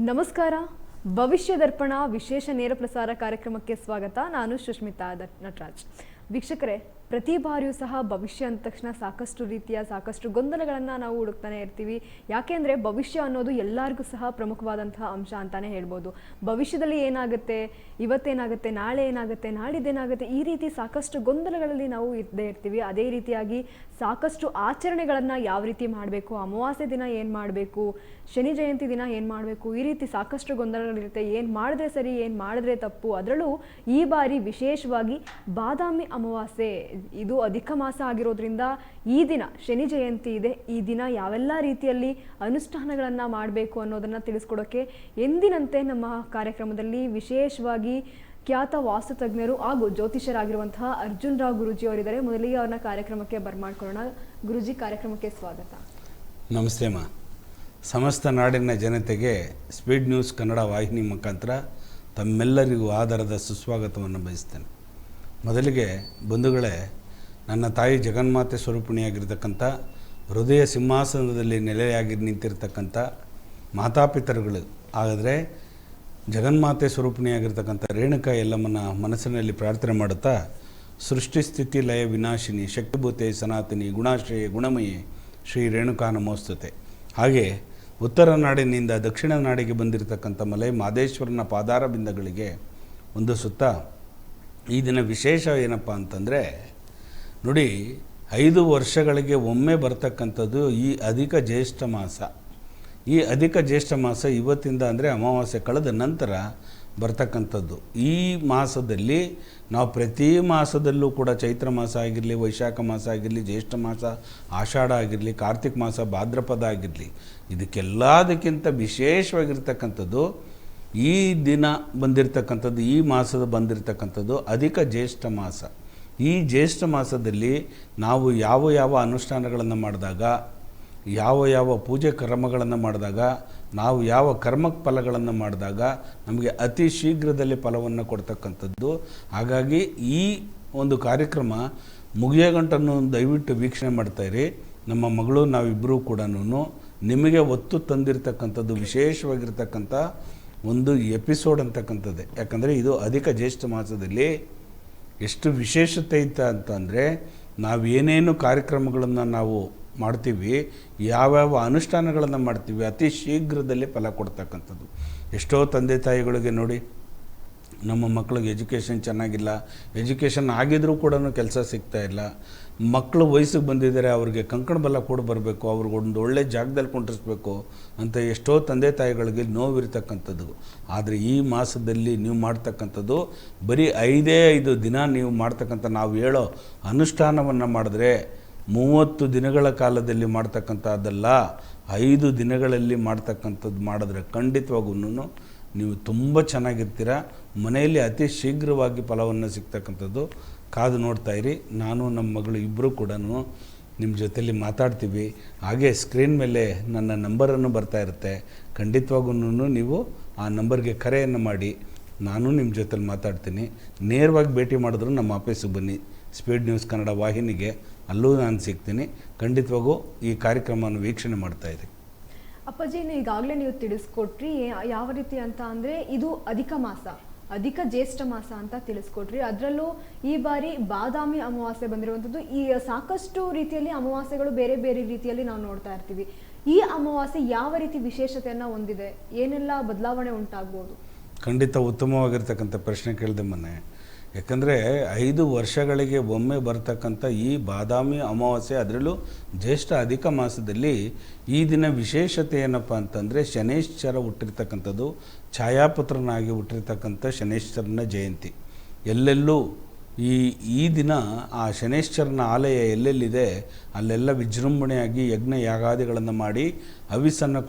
ನಮಸ್ಕಾರ. ಭವಿಷ್ಯ ದರ್ಪಣ ವಿಶೇಷ ನೇರ ಪ್ರಸಾರ ಕಾರ್ಯಕ್ರಮಕ್ಕೆ ಸ್ವಾಗತ. ನಾನು ಸುಷ್ಮಿತಾ ನಟರಾಜ್. ವೀಕ್ಷಕರೇ, ಪ್ರತಿ ಬಾರಿಯೂ ಸಹ ಭವಿಷ್ಯ ಅಂದ ತಕ್ಷಣ ಸಾಕಷ್ಟು ಗೊಂದಲಗಳನ್ನು ನಾವು ಹುಡುಕ್ತಾನೆ ಇರ್ತೀವಿ. ಯಾಕೆಂದರೆ ಭವಿಷ್ಯ ಅನ್ನೋದು ಎಲ್ಲರಿಗೂ ಸಹ ಪ್ರಮುಖವಾದಂತಹ ಅಂಶ ಅಂತಾನೆ ಹೇಳ್ಬೋದು. ಭವಿಷ್ಯದಲ್ಲಿ ಏನಾಗುತ್ತೆ, ಇವತ್ತೇನಾಗುತ್ತೆ, ನಾಳೆ ಏನಾಗುತ್ತೆ, ನಾಡಿದ್ದೇನಾಗುತ್ತೆ, ಈ ರೀತಿ ಸಾಕಷ್ಟು ಗೊಂದಲಗಳಲ್ಲಿ ನಾವು ಇದ್ದೇ ಇರ್ತೀವಿ. ಅದೇ ರೀತಿಯಾಗಿ ಸಾಕಷ್ಟು ಆಚರಣೆಗಳನ್ನು ಯಾವ ರೀತಿ ಮಾಡಬೇಕು, ಅಮಾವಾಸ್ಯೆ ದಿನ ಏನು ಮಾಡಬೇಕು, ಶನಿ ಜಯಂತಿ ದಿನ ಏನು ಮಾಡಬೇಕು, ಈ ರೀತಿ ಸಾಕಷ್ಟು ಗೊಂದಲಗಳಿರುತ್ತೆ. ಏನು ಮಾಡಿದ್ರೆ ಸರಿ, ಏನು ಮಾಡಿದ್ರೆ ತಪ್ಪು. ಅದರಲ್ಲೂ ಈ ಬಾರಿ ವಿಶೇಷವಾಗಿ ಬಾದಾಮಿ ಅಮಾವಾಸ್ಯೆ, ಇದು ಅಧಿಕ ಮಾಸ ಆಗಿರೋದ್ರಿಂದ ಈ ದಿನ ಶನಿ ಜಯಂತಿ ಇದೆ. ಈ ದಿನ ಯಾವೆಲ್ಲ ರೀತಿಯಲ್ಲಿ ಅನುಷ್ಠಾನಗಳನ್ನು ಮಾಡಬೇಕು ಅನ್ನೋದನ್ನು ತಿಳಿಸ್ಕೊಡೋಕ್ಕೆ ಎಂದಿನಂತೆ ನಮ್ಮ ಕಾರ್ಯಕ್ರಮದಲ್ಲಿ ವಿಶೇಷವಾಗಿ ಖ್ಯಾತ ವಾಸ್ತುತಜ್ಞರು ಹಾಗೂ ಜ್ಯೋತಿಷರಾಗಿರುವಂತಹ ಅರ್ಜುನ್ ರಾವ್ ಗುರೂಜಿ ಅವರಿದ್ದಾರೆ. ಮೊದಲಿಗೆ ಅವ್ರನ್ನ ಕಾರ್ಯಕ್ರಮಕ್ಕೆ ಬರ್ಮಾಡ್ಕೊಳ್ಳೋಣ. ಗುರೂಜಿ, ಕಾರ್ಯಕ್ರಮಕ್ಕೆ ಸ್ವಾಗತ. ನಮಸ್ತೆ ಅಮ್ಮ. ಸಮಸ್ತ ನಾಡಿನ ಜನತೆಗೆ ಸ್ಪೀಡ್ ನ್ಯೂಸ್ ಕನ್ನಡ ವಾಹಿನಿ ಮುಖಾಂತರ ತಮ್ಮೆಲ್ಲರಿಗೂ ಆಧಾರದ ಸುಸ್ವಾಗತವನ್ನು ಬಯಸ್ತೇನೆ. ಮೊದಲಿಗೆ ಬಂಧುಗಳೇ, ನನ್ನ ತಾಯಿ ಜಗನ್ಮಾತೆ ಸ್ವರೂಪಿಣಿಯಾಗಿರ್ತಕ್ಕಂಥ, ಹೃದಯ ಸಿಂಹಾಸನದಲ್ಲಿ ನೆಲೆಯಾಗಿ ನಿಂತಿರ್ತಕ್ಕಂಥ ಮಾತಾಪಿತರುಗಳು ಆದರೆ ಜಗನ್ಮಾತೆ ಸ್ವರೂಪಿಣಿಯಾಗಿರ್ತಕ್ಕಂಥ ರೇಣುಕಾ ಯಲ್ಲಮ್ಮನ ಮನಸ್ಸಿನಲ್ಲಿ ಪ್ರಾರ್ಥನೆ ಮಾಡುತ್ತಾ, ಸೃಷ್ಟಿ ಸ್ಥಿತಿ ಲಯ ವಿನಾಶಿನಿ ಶಕ್ತಿಭೂತೆ ಸನಾತನಿ ಗುಣಾಶ್ರಯ ಗುಣಮಯೇ ಶ್ರೀ ರೇಣುಕಾ ನಮೋಸ್ತುತೆ. ಹಾಗೆ ಉತ್ತರ ನಾಡಿನಿಂದ ದಕ್ಷಿಣ ನಾಡಿಗೆ ಬಂದಿರತಕ್ಕಂಥ ಮಲೆ ಮಾದೇಶ್ವರನ ಪಾದಾರ ಬಿಂದಗಳಿಗೆ ಒಂದು ಸುತ್ತ ಈ ದಿನ ವಿಶೇಷ ಏನಪ್ಪ ಅಂತಂದರೆ, ನೋಡಿ, 5 ವರ್ಷಗಳಿಗೆ ಒಮ್ಮೆ ಬರ್ತಕ್ಕಂಥದ್ದು ಈ ಅಧಿಕ ಜ್ಯೇಷ್ಠ ಮಾಸ. ಈ ಅಧಿಕ ಜ್ಯೇಷ್ಠ ಮಾಸ ಇವತ್ತಿಂದ ಅಂದರೆ ಅಮಾವಾಸ್ಯೆ ಕಳೆದ ನಂತರ ಬರ್ತಕ್ಕಂಥದ್ದು. ಈ ಮಾಸದಲ್ಲಿ ನಾವು ಪ್ರತಿ ಮಾಸದಲ್ಲೂ ಕೂಡ ಚೈತ್ರ ಮಾಸ ಆಗಿರಲಿ, ವೈಶಾಖ ಮಾಸ ಆಗಿರಲಿ, ಜ್ಯೇಷ್ಠ ಮಾಸ ಆಷಾಢ ಆಗಿರಲಿ, ಕಾರ್ತಿಕ ಮಾಸ ಭಾದ್ರಪದ ಆಗಿರಲಿ, ಇದಕ್ಕೆಲ್ಲದಕ್ಕಿಂತ ವಿಶೇಷವಾಗಿರ್ತಕ್ಕಂಥದ್ದು ಈ ದಿನ ಬಂದಿರತಕ್ಕಂಥದ್ದು, ಈ ಮಾಸದ ಬಂದಿರತಕ್ಕಂಥದ್ದು ಅಧಿಕ ಜ್ಯೇಷ್ಠ ಮಾಸ. ಈ ಜ್ಯೇಷ್ಠ ಮಾಸದಲ್ಲಿ ನಾವು ಯಾವ ಅನುಷ್ಠಾನಗಳನ್ನು ಮಾಡಿದಾಗ, ಯಾವ ಪೂಜೆ ಕರ್ಮಗಳನ್ನು ಮಾಡಿದಾಗ, ನಾವು ಯಾವ ಕರ್ಮ ಫಲಗಳನ್ನು ಮಾಡಿದಾಗ ನಮಗೆ ಅತಿ ಶೀಘ್ರದಲ್ಲಿ ಫಲವನ್ನು ಕೊಡ್ತಕ್ಕಂಥದ್ದು. ಹಾಗಾಗಿ ಈ ಒಂದು ಕಾರ್ಯಕ್ರಮ ಮುಗಿಯೋಗಂಟನ್ನು ದಯವಿಟ್ಟು ವೀಕ್ಷಣೆ ಮಾಡ್ತಾಯಿರಿ. ನಮ್ಮ ಮಗಳು ನಾವಿಬ್ಬರೂ ಕೂಡ ನಿಮಗೆ ಒತ್ತು ತಂದಿರತಕ್ಕಂಥದ್ದು ವಿಶೇಷವಾಗಿರ್ತಕ್ಕಂಥ ಒಂದು ಎಪಿಸೋಡ್ ಅಂತಕ್ಕಂಥದ್ದೇ. ಯಾಕಂದರೆ ಇದು ಅಧಿಕ ಜ್ಯೇಷ್ಠ ಮಾಸದಲ್ಲಿ ಎಷ್ಟು ವಿಶೇಷತೆ ಇತ್ತು ಅಂತಂದರೆ, ನಾವೇನೇನು ಕಾರ್ಯಕ್ರಮಗಳನ್ನು ನಾವು ಮಾಡ್ತೀವಿ, ಯಾವ್ಯಾವ ಅನುಷ್ಠಾನಗಳನ್ನು ಮಾಡ್ತೀವಿ, ಅತಿ ಶೀಘ್ರದಲ್ಲಿ ಫಲ ಕೊಡ್ತಕ್ಕಂಥದ್ದು. ಎಷ್ಟೋ ತಂದೆ ತಾಯಿಗಳಿಗೆ ನೋಡಿ, ನಮ್ಮ ಮಕ್ಕಳಿಗೆ ಎಜುಕೇಷನ್ ಚೆನ್ನಾಗಿಲ್ಲ, ಎಜುಕೇಷನ್ ಆಗಿದ್ರೂ ಕೂಡ ಕೆಲಸ ಸಿಗ್ತಾಯಿಲ್ಲ, ಮಕ್ಕಳು ವಯಸ್ಸಿಗೆ ಬಂದಿದ್ದಾರೆ, ಅವ್ರಿಗೆ ಕಂಕಣ ಬಲ ಕೂಡ ಬರಬೇಕು, ಅವ್ರಿಗೊಂದು ಒಳ್ಳೆ ಜಾಗದಲ್ಲಿ ಕೊಂಡಿಸ್ಬೇಕು ಅಂತ ಎಷ್ಟೋ ತಂದೆ ತಾಯಿಗಳಿಗೆ ನೋವಿರ್ತಕ್ಕಂಥದ್ದು. ಆದರೆ ಈ ಮಾಸದಲ್ಲಿ ನೀವು ಮಾಡ್ತಕ್ಕಂಥದ್ದು ಬರೀ 5 ದಿನ ನೀವು ಮಾಡ್ತಕ್ಕಂಥ, ನಾವು ಹೇಳೋ ಅನುಷ್ಠಾನವನ್ನು ಮಾಡಿದ್ರೆ 30 ದಿನಗಳ ಕಾಲದಲ್ಲಿ ಮಾಡ್ತಕ್ಕಂಥದ್ದಲ್ಲ, 5 ದಿನಗಳಲ್ಲಿ ಮಾಡ್ತಕ್ಕಂಥದ್ದು ಮಾಡಿದ್ರೆ ಖಂಡಿತವಾಗೂ ನೀವು ತುಂಬ ಚೆನ್ನಾಗಿರ್ತೀರ. ಮನೆಯಲ್ಲಿ ಅತಿ ಶೀಘ್ರವಾಗಿ ಫಲವನ್ನು ಸಿಗ್ತಕ್ಕಂಥದ್ದು. ಕಾದು ನೋಡ್ತಾಯಿರಿ. ನಾನು ನಮ್ಮ ಮಗಳು ಇಬ್ಬರು ಕೂಡ ನಿಮ್ಮ ಜೊತೆಯಲ್ಲಿ ಮಾತಾಡ್ತೀವಿ. ಹಾಗೆ ಸ್ಕ್ರೀನ್ ಮೇಲೆ ನನ್ನ ನಂಬರನ್ನು ಬರ್ತಾ ಇರುತ್ತೆ. ಖಂಡಿತವಾಗೂ ನೀವು ಆ ನಂಬರ್ಗೆ ಕರೆಯನ್ನು ಮಾಡಿ, ನಾನು ನಿಮ್ಮ ಜೊತೆಲಿ ಮಾತಾಡ್ತೀನಿ. ನೇರವಾಗಿ ಭೇಟಿ ಮಾಡಿದ್ರು ನಮ್ಮ ಆಫೀಸಿಗೆ ಬನ್ನಿ, ಸ್ಪೀಡ್ ನ್ಯೂಸ್ ಕನ್ನಡ ವಾಹಿನಿಗೆ, ಅಲ್ಲೂ ನಾನು ಸಿಗ್ತೀನಿ. ಖಂಡಿತವಾಗೂ ಈ ಕಾರ್ಯಕ್ರಮವನ್ನು ವೀಕ್ಷಣೆ ಮಾಡ್ತಾಯಿರಿ. ಅಪ್ಪಾಜಿ, ಈಗಾಗಲೇ ನೀವು ತಿಳಿಸ್ಕೊಟ್ರಿ ಯಾವ ರೀತಿ ಅಂತ ಅಂದರೆ, ಇದು ಅಧಿಕ ಜ್ಯೇಷ್ಠ ಮಾಸ ಅಂತ ತಿಳಿಸ್ಕೊಟ್ರಿ. ಅದರಲ್ಲೂ ಈ ಬಾರಿ ಬಾದಾಮಿ ಅಮಾವಾಸ್ಯೆ ಬಂದಿರುವಂಥದ್ದು. ಈ ಸಾಕಷ್ಟು ರೀತಿಯಲ್ಲಿ ಅಮಾವಾಸ್ಯೆಗಳು ಬೇರೆ ಬೇರೆ ರೀತಿಯಲ್ಲಿ ನಾವು ನೋಡ್ತಾ ಇರ್ತೀವಿ. ಈ ಅಮಾವಾಸ್ಯೆ ಯಾವ ರೀತಿ ವಿಶೇಷತೆಯನ್ನು ಹೊಂದಿದೆ, ಏನೆಲ್ಲ ಬದಲಾವಣೆ ಉಂಟಾಗ್ಬೋದು? ಖಂಡಿತ ಉತ್ತಮವಾಗಿರ್ತಕ್ಕಂಥ ಪ್ರಶ್ನೆ ಕೇಳಿದೆ ಮೊನ್ನೆ. ಯಾಕಂದರೆ 5 ವರ್ಷಗಳಿಗೆ ಒಮ್ಮೆ ಬರ್ತಕ್ಕಂಥ ಈ ಬಾದಾಮಿ ಅಮಾವಾಸ್ಯೆ, ಅದರಲ್ಲೂ ಜ್ಯೇಷ್ಠ ಅಧಿಕ ಮಾಸದಲ್ಲಿ ಈ ದಿನ ವಿಶೇಷತೆ ಏನಪ್ಪ ಅಂತಂದರೆ, ಶನೇಶ್ವರ ಹುಟ್ಟಿರ್ತಕ್ಕಂಥದ್ದು, ಛಾಯಾಪುತ್ರನಾಗಿ ಹುಟ್ಟಿರ್ತಕ್ಕಂಥ ಶನೇಶ್ವರನ ಜಯಂತಿ. ಎಲ್ಲೆಲ್ಲೂ ಈ ದಿನ ಆ ಶನೇಶ್ವರನ ಆಲಯ ಎಲ್ಲೆಲ್ಲಿದೆ ಅಲ್ಲೆಲ್ಲ ವಿಜೃಂಭಣೆಯಾಗಿ ಯಜ್ಞ ಯಾಗಾದಿಗಳನ್ನು ಮಾಡಿ ಹವಿಸ್ಸನ್ನು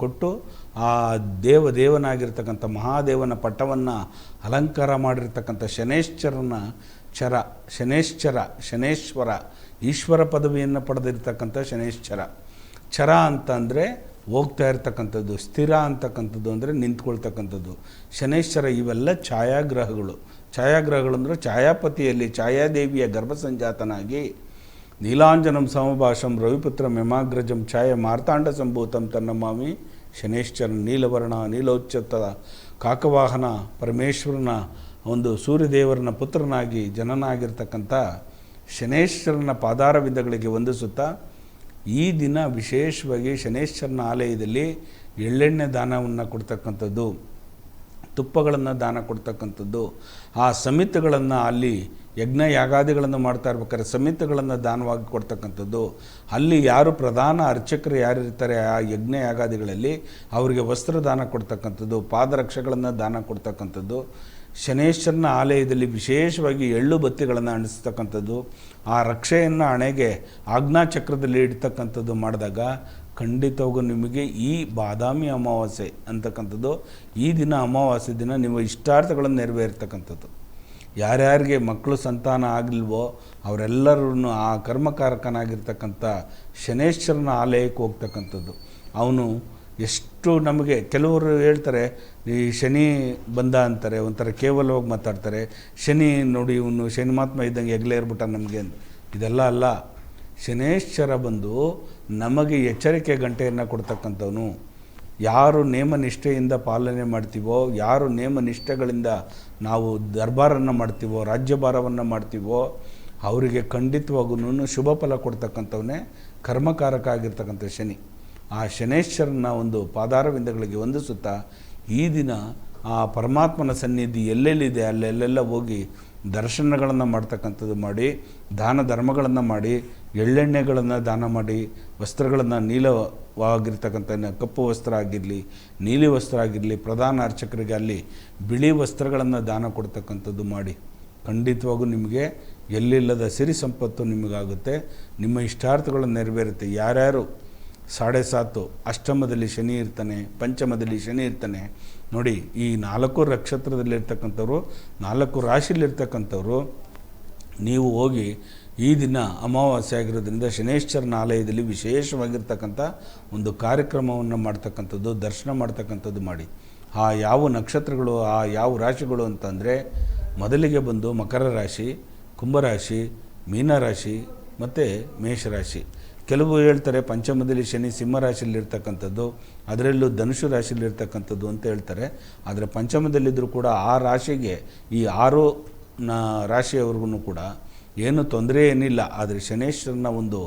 ಕೊಟ್ಟು ಆ ದೇವನಾಗಿರ್ತಕ್ಕಂಥ ಮಹಾದೇವನ ಪಟ್ಟವನ್ನು ಅಲಂಕಾರ ಮಾಡಿರ್ತಕ್ಕಂಥ ಶನೇಶ್ವರ ಈಶ್ವರ ಪದವಿಯನ್ನು ಪಡೆದಿರ್ತಕ್ಕಂಥ ಶನೇಶ್ವರ. ಚರ ಅಂತ ಅಂದರೆ ಹೋಗ್ತಾ ಇರ್ತಕ್ಕಂಥದ್ದು, ಸ್ಥಿರ ಅಂತಕ್ಕಂಥದ್ದು ಅಂದರೆ ನಿಂತ್ಕೊಳ್ತಕ್ಕಂಥದ್ದು. ಶನೇಶ್ವರ ಇವೆಲ್ಲ ಛಾಯಾಗ್ರಹಗಳು ಅಂದರೆ ಛಾಯಾಪತಿಯಲ್ಲಿ ಛಾಯಾದೇವಿಯ ಗರ್ಭಸಂಜಾತನಾಗಿ ನೀಲಾಂಜನಂ ಸಮಭಾಷಂ ರವಿಪುತ್ರ ಮೆಮಾಗ್ರಜಂ ಛಾಯ ಮಾರ್ತಾಂಡ ಸಂಭೂತಂ ತನ್ನಮಾಮಿ ಶನೇಶ್ವರನ ನೀಲವರ್ಣ ನೀಲೋಚ್ಚತ ಕಾಕವಾಹನ ಪರಮೇಶ್ವರನ ಒಂದು ಸೂರ್ಯದೇವರನ ಪುತ್ರನಾಗಿ ಜನನಾಗಿರ್ತಕ್ಕಂಥ ಶನೇಶ್ವರನ ಪಾದಾರವಿಂದಗಳಿಗೆ ವಂದಿಸುತ್ತಾ ಈ ದಿನ ವಿಶೇಷವಾಗಿ ಶನೇಶ್ವರನ ಆಲಯದಲ್ಲಿ ಎಳ್ಳೆಣ್ಣೆ ದಾನವನ್ನು ಕೊಡ್ತಕ್ಕಂಥದ್ದು, ತುಪ್ಪಗಳನ್ನು ದಾನ ಕೊಡ್ತಕ್ಕಂಥದ್ದು, ಆ ಸಮಿತಿಗಳನ್ನು ಅಲ್ಲಿ ಯಜ್ಞ ಯಾಗಾದಿಗಳನ್ನು ಮಾಡ್ತಾ ಇರ್ಬೇಕಾದ್ರೆ ಸಮಿತಿಗಳನ್ನು ದಾನವಾಗಿ ಕೊಡ್ತಕ್ಕಂಥದ್ದು, ಅಲ್ಲಿ ಯಾರು ಪ್ರಧಾನ ಅರ್ಚಕರು ಯಾರಿರ್ತಾರೆ ಆ ಯಜ್ಞ ಯಾಗಾದಿಗಳಲ್ಲಿ ಅವರಿಗೆ ವಸ್ತ್ರದಾನ ಕೊಡ್ತಕ್ಕಂಥದ್ದು, ಪಾದರಕ್ಷೆಗಳನ್ನು ದಾನ ಕೊಡ್ತಕ್ಕಂಥದ್ದು, ಶನೇಶ್ವರನ ಆಲಯದಲ್ಲಿ ವಿಶೇಷವಾಗಿ ಎಳ್ಳು ಬತ್ತಿಗಳನ್ನು ಅಂಟಿಸ್ತಕ್ಕಂಥದ್ದು, ಆ ರಕ್ಷೆಯನ್ನು ಹಣೆಗೆ ಆಜ್ಞಾಚಕ್ರದಲ್ಲಿ ಇಡ್ತಕ್ಕಂಥದ್ದು ಮಾಡಿದಾಗ ಖಂಡಿತವಾಗೂ ನಿಮಗೆ ಈ ಬಾದಾಮಿ ಅಮಾವಾಸ್ಯೆ ಅಂತಕ್ಕಂಥದ್ದು ಈ ದಿನ ಅಮಾವಾಸ್ಯೆ ದಿನ ನಿಮ್ಮ ಇಷ್ಟಾರ್ಥಗಳನ್ನು ನೆರವೇರ್ತಕ್ಕಂಥದ್ದು. ಯಾರ್ಯಾರಿಗೆ ಮಕ್ಕಳು ಸಂತಾನ ಆಗಲಿಲ್ವೋ ಅವರೆಲ್ಲರೂ ಆ ಕರ್ಮಕಾರಕನಾಗಿರ್ತಕ್ಕಂಥ ಶನೇಶ್ವರನ ಆಲಯಕ್ಕೆ ಹೋಗ್ತಕ್ಕಂಥದ್ದು. ಅವನು ಎಷ್ಟು ನಮಗೆ ಕೆಲವರು ಹೇಳ್ತಾರೆ ಈ ಶನಿ ಬಂದ ಅಂತಾರೆ, ಒಂಥರ ಕೇವಲವಾಗಿ ಮಾತಾಡ್ತಾರೆ, ಶನಿ ನೋಡಿ ಇವನು ಶನಿ ಮಹಾತ್ಮ ಇದ್ದಂಗೆ ಹೆಗ್ಲೇ ಇರ್ಬಿಟ್ಟ ನಮಗೆ ಅಂತ. ಇದೆಲ್ಲ ಅಲ್ಲ. ಶನೇಶ್ವರ ಬಂದು ನಮಗೆ ಎಚ್ಚರಿಕೆ ಗಂಟೆಯನ್ನು ಕೊಡ್ತಕ್ಕಂಥವನು. ಯಾರು ನೇಮನಿಷ್ಠೆಯಿಂದ ಪಾಲನೆ ಮಾಡ್ತೀವೋ, ಯಾರು ನೇಮನಿಷ್ಠೆಗಳಿಂದ ನಾವು ದರ್ಬಾರನ್ನು ಮಾಡ್ತೀವೋ, ರಾಜ್ಯಭಾರವನ್ನು ಮಾಡ್ತೀವೋ ಅವರಿಗೆ ಖಂಡಿತವಾಗೂ ಶುಭ ಫಲ ಕೊಡ್ತಕ್ಕಂಥವನ್ನೇ ಕರ್ಮಕಾರಕ ಆಗಿರ್ತಕ್ಕಂಥ ಶನಿ. ಆ ಶನೇಶ್ವರನ ಒಂದು ಪಾದಾರವಿಂದಗಳಿಗೆ ವಂದಿಸುತ್ತಾ ಈ ದಿನ ಆ ಪರಮಾತ್ಮನ ಸನ್ನಿಧಿ ಎಲ್ಲೆಲ್ಲಿದೆ ಅಲ್ಲೆಲ್ಲೆಲ್ಲ ಹೋಗಿ ದರ್ಶನಗಳನ್ನು ಮಾಡ್ತಕ್ಕಂಥದ್ದು ಮಾಡಿ, ದಾನ ಧರ್ಮಗಳನ್ನು ಮಾಡಿ, ಎಳ್ಳೆಣ್ಣೆಗಳನ್ನು ದಾನ ಮಾಡಿ, ವಸ್ತ್ರಗಳನ್ನು ನೀಲವಾಗಿರ್ತಕ್ಕಂಥ ಕಪ್ಪು ವಸ್ತ್ರ ಆಗಿರಲಿ, ನೀಲಿ ವಸ್ತ್ರ ಆಗಿರಲಿ, ಪ್ರಧಾನ ಅರ್ಚಕರಿಗೆ ಅಲ್ಲಿ ಬಿಳಿ ವಸ್ತ್ರಗಳನ್ನು ದಾನ ಕೊಡ್ತಕ್ಕಂಥದ್ದು ಮಾಡಿ ಖಂಡಿತವಾಗೂ ನಿಮಗೆ ಎಲ್ಲಿಲ್ಲದ ಸಿರಿ ಸಂಪತ್ತು ನಿಮಗಾಗುತ್ತೆ. ನಿಮ್ಮ ಇಷ್ಟಾರ್ಥಗಳನ್ನು ನೆರವೇರುತ್ತೆ. ಯಾರ್ಯಾರು 7.5 ಅಷ್ಟಮದಲ್ಲಿ ಶನಿ ಇರ್ತಾನೆ, ಪಂಚಮದಲ್ಲಿ ಶನಿ ಇರ್ತಾನೆ ನೋಡಿ, ಈ 4 ನಕ್ಷತ್ರದಲ್ಲಿರ್ತಕ್ಕಂಥವ್ರು, 4 ರಾಶಿಯಲ್ಲಿರ್ತಕ್ಕಂಥವ್ರು ನೀವು ಹೋಗಿ ಈ ದಿನ ಅಮಾವಾಸ್ಯೆ ಆಗಿರೋದ್ರಿಂದ ಶನೇಶ್ವರನ ಆಲಯದಲ್ಲಿ ವಿಶೇಷವಾಗಿರ್ತಕ್ಕಂಥ ಒಂದು ಕಾರ್ಯಕ್ರಮವನ್ನು ಮಾಡ್ತಕ್ಕಂಥದ್ದು, ದರ್ಶನ ಮಾಡ್ತಕ್ಕಂಥದ್ದು ಮಾಡಿ. ಆ ಯಾವ ನಕ್ಷತ್ರಗಳು, ಆ ಯಾವ ರಾಶಿಗಳು ಅಂತಂದರೆ ಮೊದಲಿಗೆ ಬಂದು ಮಕರ ರಾಶಿ, ಕುಂಭರಾಶಿ, ಮೀನರಾಶಿ ಮತ್ತು ಮೇಷರಾಶಿ. ಕೆಲವು ಹೇಳ್ತಾರೆ ಪಂಚಮದಲ್ಲಿ ಶನಿ ಸಿಂಹರಾಶಿಯಲ್ಲಿರ್ತಕ್ಕಂಥದ್ದು, ಅದರಲ್ಲೂ ಧನುಷು ರಾಶಿಯಲ್ಲಿರ್ತಕ್ಕಂಥದ್ದು ಅಂತ ಹೇಳ್ತಾರೆ. ಆದರೆ ಪಂಚಮದಲ್ಲಿದ್ದರೂ ಕೂಡ ಆ ರಾಶಿಗೆ ಈ 6 ರಾಶಿಯವರೆಗೂ ಕೂಡ ಏನು ತೊಂದರೆ ಏನಿಲ್ಲ. ಆದರೆ ಶನೇಶ್ವರನ ಒಂದು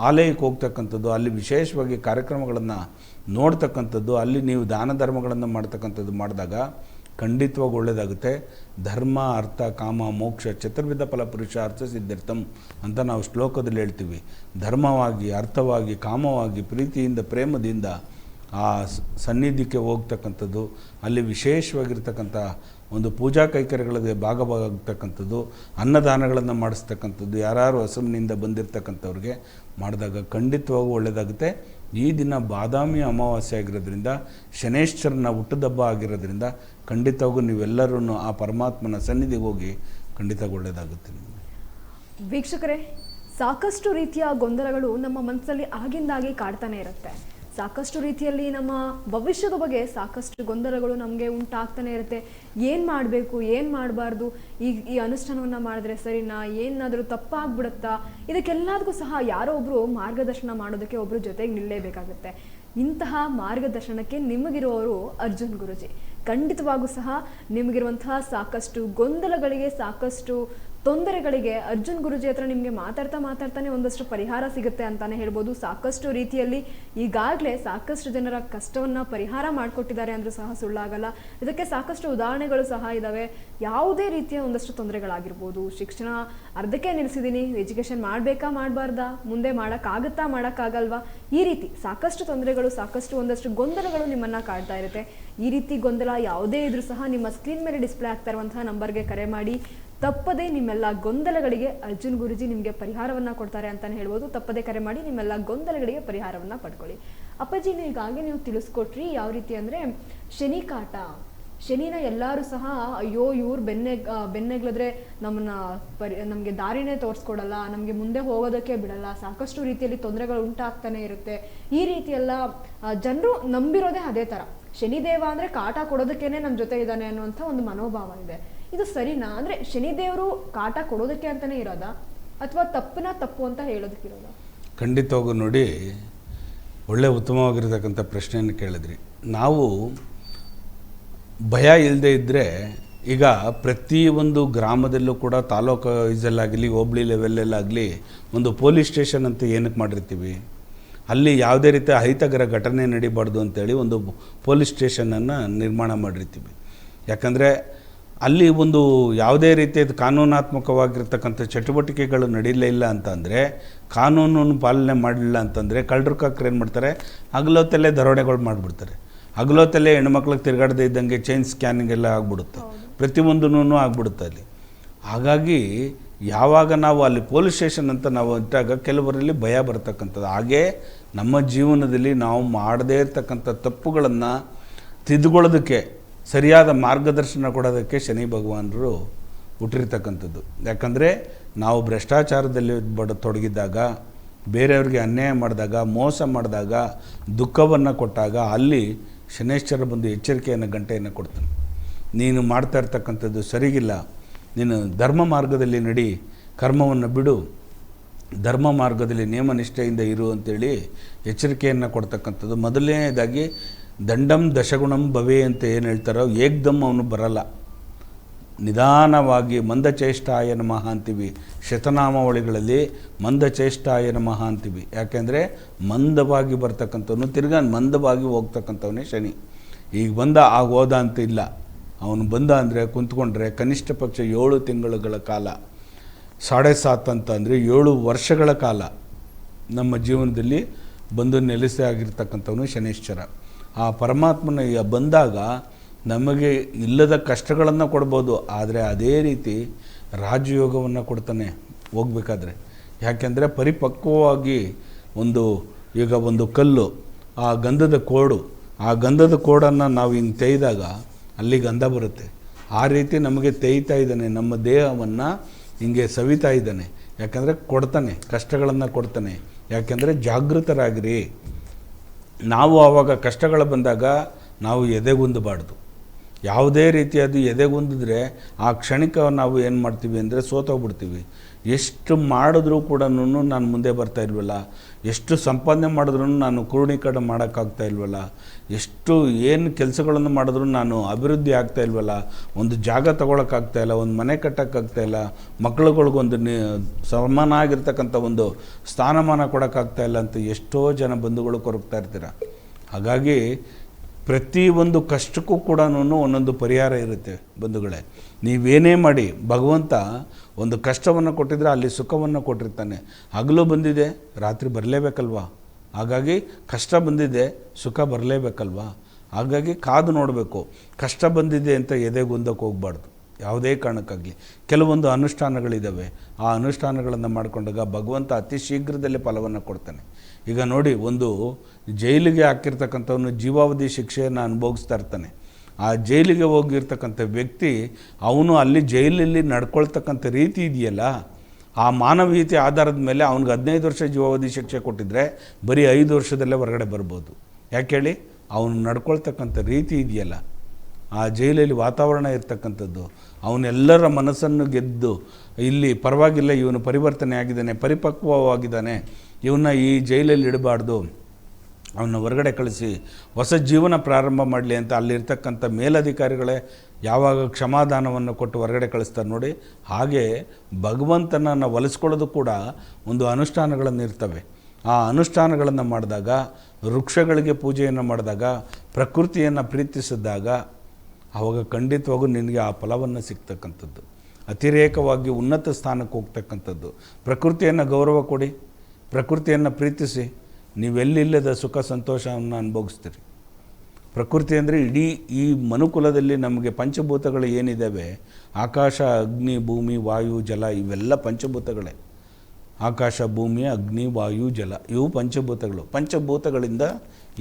ಆಲಯಕ್ಕೆ ಹೋಗ್ತಕ್ಕಂಥದ್ದು, ಅಲ್ಲಿ ವಿಶೇಷವಾಗಿ ಕಾರ್ಯಕ್ರಮಗಳನ್ನು ನೋಡ್ತಕ್ಕಂಥದ್ದು, ಅಲ್ಲಿ ನೀವು ದಾನ ಧರ್ಮಗಳನ್ನು ಮಾಡ್ತಕ್ಕಂಥದ್ದು ಮಾಡಿದಾಗ ಖಂಡಿತವಾಗಿ ಒಳ್ಳೆಯದಾಗುತ್ತೆ. ಧರ್ಮ ಅರ್ಥ ಕಾಮ ಮೋಕ್ಷ ಚತುರ್ವಿಧ ಫಲ ಪುರುಷಾರ್ಥ ಸಿದ್ಧಾರ್ಥಂ ಅಂತ ನಾವು ಶ್ಲೋಕದಲ್ಲಿ ಹೇಳ್ತೀವಿ. ಧರ್ಮವಾಗಿ, ಅರ್ಥವಾಗಿ, ಕಾಮವಾಗಿ, ಪ್ರೀತಿಯಿಂದ, ಪ್ರೇಮದಿಂದ ಆ ಸನ್ನಿಧಿಗೆ ಹೋಗ್ತಕ್ಕಂಥದ್ದು, ಅಲ್ಲಿ ವಿಶೇಷವಾಗಿರ್ತಕ್ಕಂಥ ಒಂದು ಪೂಜಾ ಕೈಕರ್ಯಗಳಿಗೆ ಭಾಗವಾಗತಕ್ಕಂಥದ್ದು, ಅನ್ನದಾನಗಳನ್ನು ಮಾಡಿಸ್ತಕ್ಕಂಥದ್ದು, ಯಾರು ಹಸುವಿನಿಂದ ಬಂದಿರತಕ್ಕಂಥವ್ರಿಗೆ ಮಾಡಿದಾಗ ಖಂಡಿತವಾಗೂ ಒಳ್ಳೆಯದಾಗುತ್ತೆ. ಈ ದಿನ ಬಾದಾಮಿ ಅಮಾವಾಸ್ಯೆ ಆಗಿರೋದ್ರಿಂದ, ಶನೇಶ್ವರನ ಹುಟ್ಟುದಬ್ಬ ಆಗಿರೋದ್ರಿಂದ ಖಂಡಿತವಾಗೂ ನೀವೆಲ್ಲರೂ ಆ ಪರಮಾತ್ಮನ ಸನ್ನಿಧಿಗೆ ಹೋಗಿ ಖಂಡಿತ ಒಳ್ಳೆಯದಾಗುತ್ತೆ ನಿಮಗೆ. ವೀಕ್ಷಕರೇ, ಸಾಕಷ್ಟು ರೀತಿಯ ಗೊಂದಲಗಳು ನಮ್ಮ ಮನಸ್ಸಲ್ಲಿ ಆಗಿಂದಾಗೆ ಕಾಡ್ತಾನೆ ಇರುತ್ತೆ. ಸಾಕಷ್ಟು ರೀತಿಯಲ್ಲಿ ನಮ್ಮ ಭವಿಷ್ಯದ ಬಗ್ಗೆ ಸಾಕಷ್ಟು ಗೊಂದಲಗಳು ನಮಗೆ ಉಂಟಾಗ್ತಾನೆ ಇರುತ್ತೆ. ಏನು ಮಾಡಬೇಕು, ಏನು ಮಾಡಬಾರ್ದು, ಈ ಅನುಷ್ಠಾನವನ್ನು ಮಾಡಿದ್ರೆ ಸರಿನಾ, ಏನಾದರೂ ತಪ್ಪಾಗ್ಬಿಡುತ್ತಾ, ಇದಕ್ಕೆಲ್ಲದಕ್ಕೂ ಸಹ ಯಾರೋ ಒಬ್ಬರು ಮಾರ್ಗದರ್ಶನ ಮಾಡೋದಕ್ಕೆ ಒಬ್ಬರು ಜೊತೆಗೆ ನಿಲ್ಲಲೇಬೇಕಾಗುತ್ತೆ. ಇಂತಹ ಮಾರ್ಗದರ್ಶನಕ್ಕೆ ನಿಮಗಿರುವವರು ಅರ್ಜುನ್ ಗುರೂಜಿ. ಖಂಡಿತವಾಗೂ ಸಹ ನಿಮಗಿರುವಂತಹ ಸಾಕಷ್ಟು ಗೊಂದಲಗಳಿಗೆ, ಸಾಕಷ್ಟು ತೊಂದರೆಗಳಿಗೆ ಅರ್ಜುನ್ ಗುರೂಜಿ ಹತ್ರ ನಿಮಗೆ ಮಾತಾಡ್ತಾನೆ ಒಂದಷ್ಟು ಪರಿಹಾರ ಸಿಗುತ್ತೆ ಅಂತಾನೆ ಹೇಳ್ಬೋದು. ಸಾಕಷ್ಟು ರೀತಿಯಲ್ಲಿ ಈಗಾಗಲೇ ಸಾಕಷ್ಟು ಜನರ ಕಷ್ಟವನ್ನ ಪರಿಹಾರ ಮಾಡಿಕೊಟ್ಟಿದ್ದಾರೆ ಅಂದ್ರೂ ಸಹ ಸುಳ್ಳಾಗಲ್ಲ. ಇದಕ್ಕೆ ಸಾಕಷ್ಟು ಉದಾಹರಣೆಗಳು ಸಹ ಇದಾವೆ. ಯಾವುದೇ ರೀತಿಯ ಒಂದಷ್ಟು ತೊಂದರೆಗಳಾಗಿರ್ಬೋದು, ಶಿಕ್ಷಣ ಅರ್ಧಕ್ಕೆ ನಿಲ್ಲಿಸಿದ್ದೀನಿ, ಎಜುಕೇಶನ್ ಮಾಡಬೇಕಾ ಮಾಡಬಾರ್ದಾ, ಮುಂದೆ ಮಾಡೋಕ್ಕಾಗಲ್ವಾ, ಈ ರೀತಿ ಸಾಕಷ್ಟು ತೊಂದರೆಗಳು, ಸಾಕಷ್ಟು ಒಂದಷ್ಟು ಗೊಂದಲಗಳು ನಿಮ್ಮನ್ನ ಕಾಡ್ತಾ ಇರುತ್ತೆ. ಈ ರೀತಿ ಗೊಂದಲ ಯಾವುದೇ ಇದ್ರೂ ಸಹ ನಿಮ್ಮ ಸ್ಕ್ರೀನ್ ಮೇಲೆ ಡಿಸ್ಪ್ಲೇ ಆಗ್ತಾ ಇರುವಂತಹ ನಂಬರ್ಗೆ ಕರೆ ಮಾಡಿ ತಪ್ಪದೇ ನಿಮ್ಮೆಲ್ಲ ಗೊಂದಲಗಳಿಗೆ ಅರ್ಜುನ್ ಗುರೂಜಿ ನಿಮಗೆ ಪರಿಹಾರವನ್ನ ಕೊಡ್ತಾರೆ ಅಂತಾನೆ ಹೇಳ್ಬೋದು. ತಪ್ಪದೇ ಕರೆ ಮಾಡಿ ನಿಮ್ಮೆಲ್ಲ ಗೊಂದಲಗಳಿಗೆ ಪರಿಹಾರವನ್ನ ಪಡ್ಕೊಳ್ಳಿ. ಅಪ್ಪಾಜಿ, ಈಗಾಗಲೇ ನೀವು ತಿಳಿಸ್ಕೊಟ್ರಿ ಯಾವ ರೀತಿ ಅಂದ್ರೆ ಶನಿ ಕಾಟ, ಶನಿನ ಎಲ್ಲರೂ ಸಹ ಅಯ್ಯೋ ಇವ್ರು ಬೆನ್ನೆಗ್ಲಿದ್ರೆ ನಮಗೆ ದಾರಿನೇ ತೋರಿಸ್ಕೊಡಲ್ಲ, ನಮಗೆ ಮುಂದೆ ಹೋಗೋದಕ್ಕೆ ಬಿಡಲ್ಲ, ಸಾಕಷ್ಟು ರೀತಿಯಲ್ಲಿ ತೊಂದರೆಗಳು ಉಂಟಾಗ್ತಾನೆ ಇರುತ್ತೆ. ಈ ರೀತಿಯೆಲ್ಲ ಜನರು ನಂಬಿರೋದೇ ಅದೇ ತರ. ಶನಿದೇವ ಅಂದ್ರೆ ಕಾಟ ಕೊಡೋದಕ್ಕೇನೆ ನಮ್ಮ ಜೊತೆ ಇದ್ದಾನೆ ಅನ್ನುವಂಥ ಒಂದು ಮನೋಭಾವ ಇದೆ. ಇದು ಸರಿನಾ? ಅಂದ್ರೆ ಶನಿದೇವರು ಕಾಟ ಕೊಡೋದಕ್ಕೆ ಅಂತಾನೆ ಇರೋದಾ, ಅಥವಾ ತಪ್ಪು ಅಂತ ಹೇಳೋದಕ್ಕಿರೋದಾ? ಖಂಡಿತವಾಗೂ ನೋಡಿ, ಒಳ್ಳೆ ಉತ್ತಮವಾಗಿರ್ತಕ್ಕಂಥ ಪ್ರಶ್ನೆಯನ್ನು ಕೇಳಿದ್ರಿ. ನಾವು ಭಯ ಇಲ್ಲದೆ ಇದ್ದರೆ ಈಗ ಪ್ರತಿಯೊಂದು ಗ್ರಾಮದಲ್ಲೂ ಕೂಡ ತಾಲೂಕು ವೈಸಲ್ಲಾಗಲಿ ಹೋಬಳಿ ಲೆವೆಲಲ್ಲಾಗಲಿ ಒಂದು ಪೊಲೀಸ್ ಸ್ಟೇಷನ್ ಅಂತ ಏನಕ್ಕೆ ಮಾಡಿರ್ತೀವಿ, ಅಲ್ಲಿ ಯಾವುದೇ ರೀತಿಯ ಅಹಿತಕರ ಘಟನೆ ನಡೀಬಾರ್ದು ಅಂತೇಳಿ ಒಂದು ಪೊಲೀಸ್ ಸ್ಟೇಷನನ್ನು ನಿರ್ಮಾಣ ಮಾಡಿರ್ತೀವಿ. ಯಾಕಂದರೆ ಅಲ್ಲಿ ಒಂದು ಯಾವುದೇ ರೀತಿಯ ಕಾನೂನಾತ್ಮಕವಾಗಿರ್ತಕ್ಕಂಥ ಚಟುವಟಿಕೆಗಳು ನಡೀಲೇ ಇಲ್ಲ ಅಂತಂದರೆ, ಕಾನೂನನ್ನು ಪಾಲನೆ ಮಾಡಲಿಲ್ಲ ಅಂತಂದರೆ ಕಳ್ಳರು ಏನು ಮಾಡ್ತಾರೆ, ಹಗಲೊತ್ತಲ್ಲೇ ದರೋಡೆಗಳು ಮಾಡಿಬಿಡ್ತಾರೆ. ಹಗಲೊತ್ತಲ್ಲೇ ಹೆಣ್ಮಕ್ಳಿಗೆ ತಿರುಗಾಡದೇ ಇದ್ದಂಗೆ ಚೈನ್ ಸ್ಕ್ಯಾನಿಂಗ್ ಎಲ್ಲ ಆಗ್ಬಿಡುತ್ತೆ, ಪ್ರತಿಯೊಂದೂ ಆಗ್ಬಿಡುತ್ತೆ ಅಲ್ಲಿ. ಹಾಗಾಗಿ ಯಾವಾಗ ನಾವು ಅಲ್ಲಿ ಪೊಲೀಸ್ ಸ್ಟೇಷನ್ ಅಂತ ನಾವು ಇಟ್ಟಾಗ ಕೆಲವರಲ್ಲಿ ಭಯ ಬರ್ತಕ್ಕಂಥದ್ದು. ಹಾಗೇ ನಮ್ಮ ಜೀವನದಲ್ಲಿ ನಾವು ಮಾಡದೇ ಇರ್ತಕ್ಕಂಥ ತಪ್ಪುಗಳನ್ನು ತಿದ್ದುಕೊಳ್ಳೋದಕ್ಕೆ ಸರಿಯಾದ ಮಾರ್ಗದರ್ಶನ ಕೊಡೋದಕ್ಕೆ ಶನಿ ಭಗವಾನರು ಹುಟ್ಟಿರ್ತಕ್ಕಂಥದ್ದು. ಯಾಕಂದರೆ ನಾವು ಭ್ರಷ್ಟಾಚಾರದಲ್ಲಿ ತೊಡಗಿದ್ದಾಗ, ಬೇರೆಯವ್ರಿಗೆ ಅನ್ಯಾಯ ಮಾಡಿದಾಗ, ಮೋಸ ಮಾಡಿದಾಗ, ದುಃಖವನ್ನು ಕೊಟ್ಟಾಗ ಅಲ್ಲಿ ಶನೇಶ್ವರ ಬಂದು ಎಚ್ಚರಿಕೆಯನ್ನು ಗಂಟೆಯನ್ನು ಕೊಡ್ತಾನೆ. ನೀನು ಮಾಡ್ತಾ ಇರ್ತಕ್ಕಂಥದ್ದು ಸರಿಗಿಲ್ಲ, ನೀನು ಧರ್ಮ ಮಾರ್ಗದಲ್ಲಿ ನಡಿ, ಕರ್ಮವನ್ನು ಬಿಡು, ಧರ್ಮ ಮಾರ್ಗದಲ್ಲಿ ನೇಮನಿಷ್ಠೆಯಿಂದ ಇರು ಅಂತೇಳಿ ಎಚ್ಚರಿಕೆಯನ್ನು ಕೊಡ್ತಕ್ಕಂಥದ್ದು. ಮೊದಲನೇದಾಗಿ ದಂಡಂ ದಶಗುಣಂ ಭವೆ ಅಂತ ಏನು ಹೇಳ್ತಾರೋ ಏಕ್ದಮ್ ಅವನು ಬರಲ್ಲ, ನಿಧಾನವಾಗಿ ಮಂದಚೇಷ್ಟಾಯ ನಮಃ ಅಂತೀವಿ. ಶತನಾಮಾವಳಿಗಳಲ್ಲಿ ಮಂದಚೇಷ್ಟಾಯ ನಮಃ ಅಂತೀವಿ. ಯಾಕೆಂದರೆ ಮಂದವಾಗಿ ಬರ್ತಕ್ಕಂಥವನು ತಿರ್ಗಾ ಮಂದವಾಗಿ ಹೋಗ್ತಕ್ಕಂಥವನೇ ಶನಿ. ಈಗ ಬಂದ ಆಗ ಹೋದ ಅಂತ ಇಲ್ಲ, ಅವನು ಬಂದ ಅಂದರೆ ಕುಂತ್ಕೊಂಡ್ರೆ ಕನಿಷ್ಠ ಪಕ್ಷ 7 ತಿಂಗಳುಗಳ ಕಾಲ, 7.5 ಅಂತ ಅಂದರೆ 7 ವರ್ಷಗಳ ಕಾಲ ನಮ್ಮ ಜೀವನದಲ್ಲಿ ಬಂದು ನೆಲೆಸಿ ಆಗಿರ್ತಕ್ಕಂಥವನು ಶನೀಶ್ವರ. ಆ ಪರಮಾತ್ಮನ ಬಂದಾಗ ನಮಗೆ ಇಲ್ಲದ ಕಷ್ಟಗಳನ್ನು ಕೊಡ್ಬೋದು, ಆದರೆ ಅದೇ ರೀತಿ ರಾಜಯೋಗವನ್ನು ಕೊಡ್ತಾನೆ ಹೋಗ್ಬೇಕಾದ್ರೆ. ಯಾಕೆಂದರೆ ಪರಿಪಕ್ವವಾಗಿ ಈಗ ಒಂದು ಕಲ್ಲು, ಆ ಗಂಧದ ಕೋಡು, ಆ ಗಂಧದ ಕೋಡನ್ನು ನಾವು ಹಿಂಗೆ ತೆಗೆದಾಗ ಅಲ್ಲಿ ಗಂಧ ಬರುತ್ತೆ. ಆ ರೀತಿ ನಮಗೆ ತೆಯ್ತಾ ಇದ್ದಾನೆ, ನಮ್ಮ ದೇಹವನ್ನು ಹಿಂಗೆ ಸವಿತಾ ಇದ್ದಾನೆ. ಯಾಕಂದರೆ ಕೊಡ್ತಾನೆ, ಕಷ್ಟಗಳನ್ನು ಕೊಡ್ತಾನೆ. ಯಾಕೆಂದರೆ ಜಾಗೃತರಾಗಿರಿ. ನಾವು ಆವಾಗ ಕಷ್ಟಗಳು ಬಂದಾಗ ನಾವು ಎದೆಗುಂದಬಾರ್ದು. ಯಾವುದೇ ರೀತಿಯಾದ ಎದೆಗುಂದಿದ್ರೆ ಆ ಕ್ಷಣಿಕ ನಾವು ಏನು ಮಾಡ್ತೀವಿ ಅಂದರೆ ಸೋತೋಗ್ಬಿಡ್ತೀವಿ. ಎಷ್ಟು ಮಾಡಿದ್ರೂ ಕೂಡ ನಾನು ಮುಂದೆ ಬರ್ತಾ ಇಲ್ವಲ್ಲ, ಎಷ್ಟು ಸಂಪಾದನೆ ಮಾಡಿದ್ರೂ ನಾನು ಕ್ರೋಢೀಕರಣ ಮಾಡೋಕ್ಕಾಗ್ತಾ ಇಲ್ವಲ್ಲ, ಎಷ್ಟು ಏನು ಕೆಲಸಗಳನ್ನು ಮಾಡಿದ್ರೂ ನಾನು ಅಭಿವೃದ್ಧಿ ಆಗ್ತಾ ಇಲ್ವಲ್ಲ, ಒಂದು ಜಾಗ ತೊಗೊಳಕ್ಕಾಗ್ತಾ ಇಲ್ಲ, ಒಂದು ಮನೆ ಕಟ್ಟೋಕ್ಕಾಗ್ತಾ ಇಲ್ಲ, ಮಕ್ಳುಗಳಿಗೊಂದು ಸಮಾನ ಆಗಿರ್ತಕ್ಕಂಥ ಒಂದು ಸ್ಥಾನಮಾನ ಕೊಡೋಕ್ಕಾಗ್ತಾ ಇಲ್ಲ ಅಂತ ಎಷ್ಟೋ ಜನ ಬಂಧುಗಳು ಕೊರಗ್ತಾ ಇರ್ತೀರ. ಹಾಗಾಗಿ ಪ್ರತಿಯೊಂದು ಕಷ್ಟಕ್ಕೂ ಕೂಡ ಒಂದೊಂದು ಪರಿಹಾರ ಇರುತ್ತೆ ಬಂಧುಗಳೇ. ನೀವೇನೇ ಮಾಡಿ ಭಗವಂತ ಒಂದು ಕಷ್ಟವನ್ನು ಕೊಟ್ಟಿದ್ರೆ ಅಲ್ಲಿ ಸುಖವನ್ನು ಕೊಟ್ಟಿರ್ತಾನೆ. ಹಗಲು ಬಂದಿದೆ, ರಾತ್ರಿ ಬರಲೇಬೇಕಲ್ವಾ? ಹಾಗಾಗಿ ಕಷ್ಟ ಬಂದಿದೆ, ಸುಖ ಬರಲೇಬೇಕಲ್ವಾ? ಹಾಗಾಗಿ ಕಾದು ನೋಡಬೇಕು. ಕಷ್ಟ ಬಂದಿದೆ ಅಂತ ಎದೆಗುಂದಕ್ಕೆ ಹೋಗಬಾರ್ದು ಯಾವುದೇ ಕಾರಣಕ್ಕಾಗಲಿ. ಕೆಲವೊಂದು ಅನುಷ್ಠಾನಗಳಿದ್ದಾವೆ, ಆ ಅನುಷ್ಠಾನಗಳನ್ನು ಮಾಡಿಕೊಂಡಾಗ ಭಗವಂತ ಅತಿ ಶೀಘ್ರದಲ್ಲೇ ಫಲವನ್ನು ಕೊಡ್ತಾನೆ. ಈಗ ನೋಡಿ, ಒಂದು ಜೈಲಿಗೆ ಹಾಕಿರ್ತಕ್ಕಂಥವನು ಜೀವಾವಧಿ ಶಿಕ್ಷೆಯನ್ನು ಅನುಭವಿಸ್ತಾ ಇರ್ತಾನೆ. ಆ ಜೈಲಿಗೆ ಹೋಗಿರ್ತಕ್ಕಂಥ ವ್ಯಕ್ತಿ ಅವನು ಅಲ್ಲಿ ಜೈಲಲ್ಲಿ ನಡ್ಕೊಳ್ತಕ್ಕಂಥ ರೀತಿ ಇದೆಯಲ್ಲ, ಆ ಮಾನವೀಯತೆ ಆಧಾರದ ಮೇಲೆ ಅವ್ನಿಗೆ 15 ವರ್ಷ ಜೀವಾವಧಿ ಶಿಕ್ಷೆ ಕೊಟ್ಟಿದ್ರೆ ಬರೀ 5 ವರ್ಷದಲ್ಲೇ ಹೊರಗಡೆ ಬರ್ಬೋದು. ಯಾಕೆ ಹೇಳಿ? ಅವನು ನಡ್ಕೊಳ್ತಕ್ಕಂಥ ರೀತಿ ಇದೆಯಲ್ಲ, ಆ ಜೈಲಲ್ಲಿ ವಾತಾವರಣ ಇರ್ತಕ್ಕಂಥದ್ದು, ಅವನೆಲ್ಲರ ಮನಸ್ಸನ್ನು ಗೆದ್ದು ಇಲ್ಲಿ ಪರವಾಗಿಲ್ಲ, ಇವನು ಪರಿವರ್ತನೆ ಆಗಿದ್ದಾನೆ, ಪರಿಪಕ್ವವಾಗಿದ್ದಾನೆ, ಇವನ್ನ ಈ ಜೈಲಲ್ಲಿ ಇಡಬಾರ್ದು, ಅವನ್ನ ಹೊರಗಡೆ ಕಳಿಸಿ ಹೊಸ ಜೀವನ ಪ್ರಾರಂಭ ಮಾಡಲಿ ಅಂತ ಅಲ್ಲಿರ್ತಕ್ಕಂಥ ಮೇಲಧಿಕಾರಿಗಳೇ ಯಾವಾಗ ಕ್ಷಮಾದಾನವನ್ನು ಕೊಟ್ಟು ಹೊರಗಡೆ ಕಳಿಸ್ತಾರೆ ನೋಡಿ. ಹಾಗೆ ಭಗವಂತನನ್ನು ಒಲಿಸ್ಕೊಳ್ಳೋದು ಕೂಡ ಒಂದು ಅನುಷ್ಠಾನಗಳನ್ನು ಇರ್ತವೆ. ಆ ಅನುಷ್ಠಾನಗಳನ್ನು ಮಾಡಿದಾಗ, ವೃಕ್ಷಗಳಿಗೆ ಪೂಜೆಯನ್ನು ಮಾಡಿದಾಗ, ಪ್ರಕೃತಿಯನ್ನು ಪ್ರೀತಿಸಿದಾಗ ಆವಾಗ ಖಂಡಿತವಾಗೂ ನಿನಗೆ ಆ ಫಲವನ್ನು ಸಿಗ್ತಕ್ಕಂಥದ್ದು. ಅತಿರೇಕವಾಗಿ ಉನ್ನತ ಸ್ಥಾನಕ್ಕೆ ಹೋಗ್ತಕ್ಕಂಥದ್ದು. ಪ್ರಕೃತಿಯನ್ನು ಗೌರವ ಕೊಡಿ, ಪ್ರಕೃತಿಯನ್ನು ಪ್ರೀತಿಸಿ, ನೀವೆಲ್ಲಿಲ್ಲದ ಸುಖ ಸಂತೋಷವನ್ನು ಅನುಭವಿಸ್ತೀರಿ. ಪ್ರಕೃತಿ ಅಂದರೆ ಇಡೀ ಈ ಮನುಕುಲದಲ್ಲಿ ನಮಗೆ ಪಂಚಭೂತಗಳು ಏನಿದ್ದಾವೆ, ಆಕಾಶ, ಅಗ್ನಿ, ಭೂಮಿ, ವಾಯು, ಜಲ, ಇವೆಲ್ಲ ಪಂಚಭೂತಗಳೇ. ಆಕಾಶ, ಭೂಮಿ, ಅಗ್ನಿ, ವಾಯು, ಜಲ ಇವು ಪಂಚಭೂತಗಳು. ಪಂಚಭೂತಗಳಿಂದ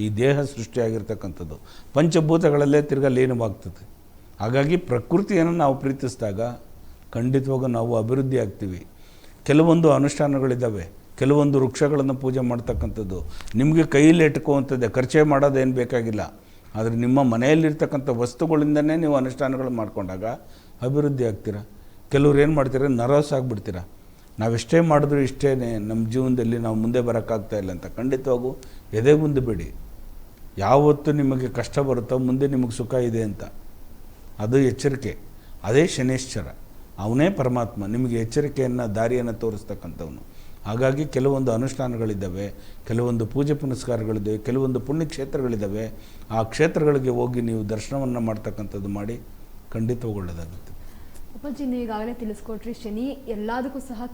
ಈ ದೇಹ ಸೃಷ್ಟಿಯಾಗಿರ್ತಕ್ಕಂಥದ್ದು. ಪಂಚಭೂತಗಳಲ್ಲೇ ತಿರ್ಗಾ ಲೀನವಾಗ್ತದೆ. ಹಾಗಾಗಿ ಪ್ರಕೃತಿಯನ್ನು ನಾವು ಪ್ರೀತಿಸಿದಾಗ ಖಂಡಿತವಾಗೂ ನಾವು ಅಭಿವೃದ್ಧಿ ಆಗ್ತೀವಿ. ಕೆಲವೊಂದು ಅನುಷ್ಠಾನಗಳಿದ್ದಾವೆ, ಕೆಲವೊಂದು ವೃಕ್ಷಗಳನ್ನು ಪೂಜೆ ಮಾಡ್ತಕ್ಕಂಥದ್ದು ನಿಮಗೆ ಕೈಯಲ್ಲಿ ಇಟ್ಕೋವಂಥದ್ದೇ, ಖರ್ಚೆ ಮಾಡೋದೇನು ಬೇಕಾಗಿಲ್ಲ. ಆದರೆ ನಿಮ್ಮ ಮನೆಯಲ್ಲಿರ್ತಕ್ಕಂಥ ವಸ್ತುಗಳಿಂದನೇ ನೀವು ಅನುಷ್ಠಾನಗಳು ಮಾಡ್ಕೊಂಡಾಗ ಅಭಿವೃದ್ಧಿ ಆಗ್ತೀರ. ಕೆಲವ್ರು ಏನು ಮಾಡ್ತೀರ, ನರ್ವಸ್ ಆಗಿಬಿಡ್ತೀರ. ನಾವೆಷ್ಟೇ ಮಾಡಿದ್ರೂ ಇಷ್ಟೇ ನಮ್ಮ ಜೀವನದಲ್ಲಿ ನಾವು ಮುಂದೆ ಬರೋಕ್ಕಾಗ್ತಾ ಇಲ್ಲ ಅಂತ ಖಂಡಿತವಾಗೂ ಎದೆಗುಂದು ಬಿಡಿ. ಯಾವತ್ತು ನಿಮಗೆ ಕಷ್ಟ ಬರುತ್ತೋ ಮುಂದೆ ನಿಮಗೆ ಸುಖ ಇದೆ ಅಂತ, ಅದು ಎಚ್ಚರಿಕೆ. ಅದೇ ಶನೇಶ್ವರ, ಅವನೇ ಪರಮಾತ್ಮ, ನಿಮಗೆ ಎಚ್ಚರಿಕೆಯನ್ನು ದಾರಿಯನ್ನು ತೋರಿಸ್ತಕ್ಕಂಥವನು. ಹಾಗಾಗಿ ಕೆಲವೊಂದು ಅನುಷ್ಠಾನಗಳಿದ್ದಾವೆ, ಕೆಲವೊಂದು ಪೂಜೆ ಪುನಸ್ಕಾರಗಳಿದ್ದಾವೆ, ಕೆಲವೊಂದು ಪುಣ್ಯಕ್ಷೇತ್ರಗಳಿದ್ದಾವೆ. ಆ ಕ್ಷೇತ್ರಗಳಿಗೆ ಹೋಗಿ ನೀವು ದರ್ಶನವನ್ನು ಮಾಡ್ತಕ್ಕಂಥದ್ದು ಮಾಡಿ ಖಂಡಿತ ಒಳ್ಳೆಯದಾಗುತ್ತೆ. ಅಪ್ಪಾಜಿ, ನೀವು ಈಗಾಗಲೇ ತಿಳಿಸ್ಕೊಟ್ರಿ, ಶನಿ ಎಲ್ಲದಕ್ಕೂ ಸಹ